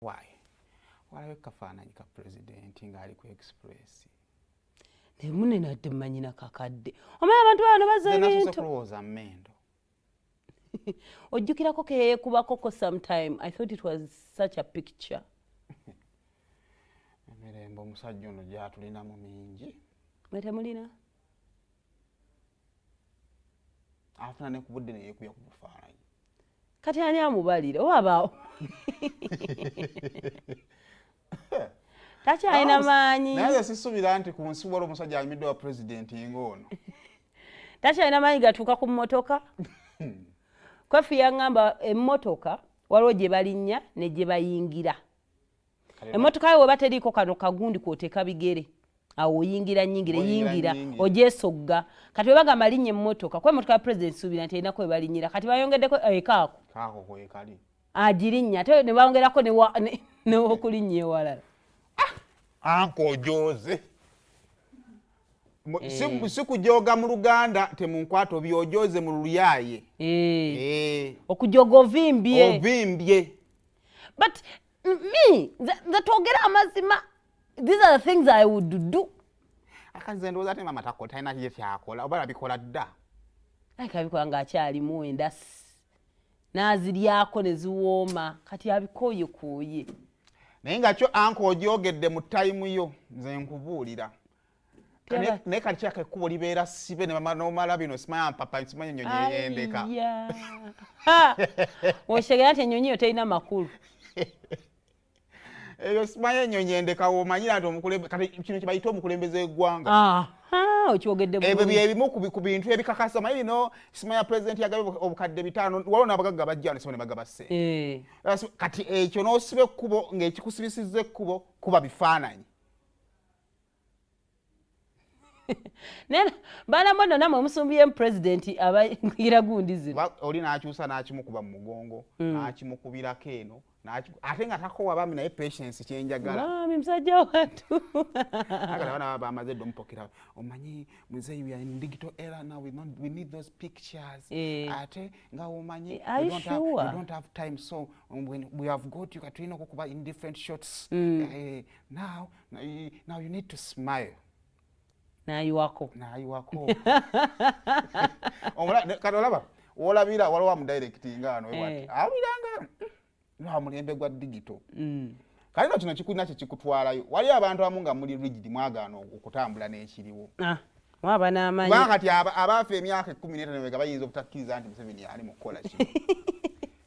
Why? Walawe kafaananyi ka president ng'ali ku express. Nemune nadde manyina kakadde. Omanyi abantu bano bazza ebintu. Nasoose kulowooza mmendo. Ojjukirako ke kubakoko sometime. I thought it was such a picture. Emirembe omusajja ono gy'atulinamu mingi. Mwe temulina? Afuna ne ku budde ne yeekuya ku bufaananyi. Kati ani amubalire oba takyalina maanyi. Naye sisuubira nti ku nsi waliwo omusajja ayimidde wa pulezidenti ng'ono. Takyalina maanyi gatuuka ku mmotoka. Kwefu yaŋŋamba emmotoka waliwo gye balinnya ne gye bayingira. Emmotoka yo weba teriiko kano kagundi kwoteeka bigere. Awo oyingira yingira ogyesogga. Kati weba gamba linnya emmotoka kuba emmotoka ya pulezidenti suubira nti erinako we balinnyira. Kati bayongeddeko ekaako. Kaako kwekali. Agirinnya ate ne bongerako n'okulinnya ewalala. Anko Jose. Si kujooga mu Luganda temunkwata obyojoze mu Luyaye. Okujooga ovimbye. Ovimbye. But me, twogera amazima, these are the things I would do. Akaze ndowooza ate mama takko talina kye kyakola oba abikola dda. Alika abikola ng'akyalimu endasi. N'aziryako ne ziwooma kati abikooyekooye. Naye nga kyo anko ogyogedde mu tayimu yo nze nkubuulira. Naye kati kyako ekkubo libeera sibe n'omala bino simanya mpapa simanya ennyonyi eyendeka. Oshegera nti ennyonyi yo terina makulu. Eyo simanya ennyonyi endeka w'omanyira nti kati kino kye bayita omukulembeze w'eggwanga. Okyogedde ebyo byebimu ku bintu ebikakasa manyi bino simanya pulezidenti yagabye obukadde 5 waliwo n'abagagga bajja ne bagaba ssente. Kati ekyo n'osiba ekkubo ng'ekikusibisizza ekkubo kuba bifaananyi. Baana mwana namwe omusumbiye pulezidenti abayingira gundi zino. Oli n'akyusa n'akimukuba mu mugongo n'akimukubirako eno ate nga takowa baami naye patience kyenjagala. Mwami musajja wattu. Agala bana bamaze ddo mupokera omanyi muzeeyi we are in digital era now we need those pictures. Ate nga omanyi we don't have time so when we have got you katulina okukuba in different shots. Now you need to smile. Nayiwako. Kati olaba olabira waliwo amudirectinga ano awuliranga wa mulembe gwa digital. Kale kino kikulina kye kikutwalayo. Waliyo abantu abamu nga muli rigid mwagaana okutambula n'ekiriwo. Waba n'amanyi. Kubanga kati abaafa emyaka 15 bayinza obutakkiriza nti Museveni ali mu kukola kino.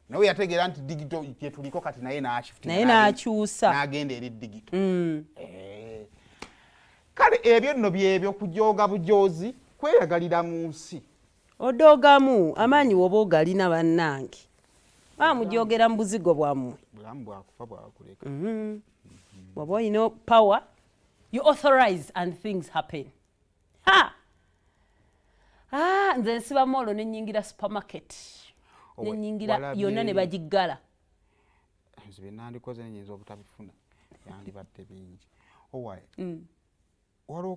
Nawe yategeera nti digital kye tuliko kati naye n'akyusa n'agenda eri digital. Kale ebyo nno byebyo kujooga bujoozi kweyagalira mu nsi. Odoogamu amaanyi woba ogalina bannange. Mujogera mu buzigo bwammwe. Bulamu bwakufa bwakuleka. Woba olina power, you authorize and things happen. Nze nsiba molo ne nnyingira supermarket. Ne nnyingira yonna ne bagiggala. Nze nandikoze nyinza obutabifuna. Yandibadde bingi. Waliwo